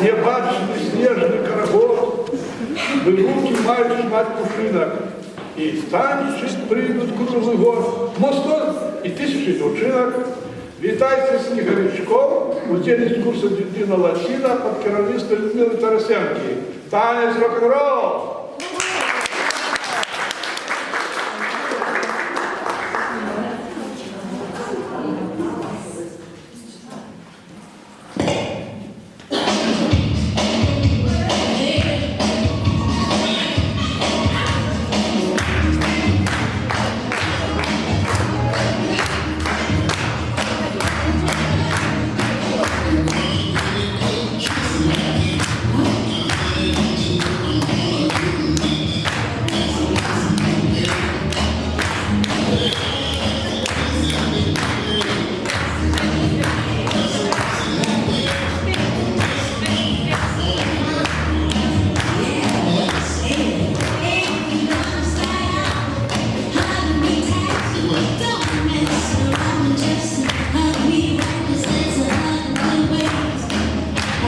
небачный снежный карагод, вы руки маешь мать пушинок, и танчить прийдуть круглый год. Мостон і тисячі дівчинок. Вітайте сніговичков, ученість курсу «Дитина Латина» під керівництвом Людмили Тарасенки. Танець рок-н-рол!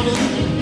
Just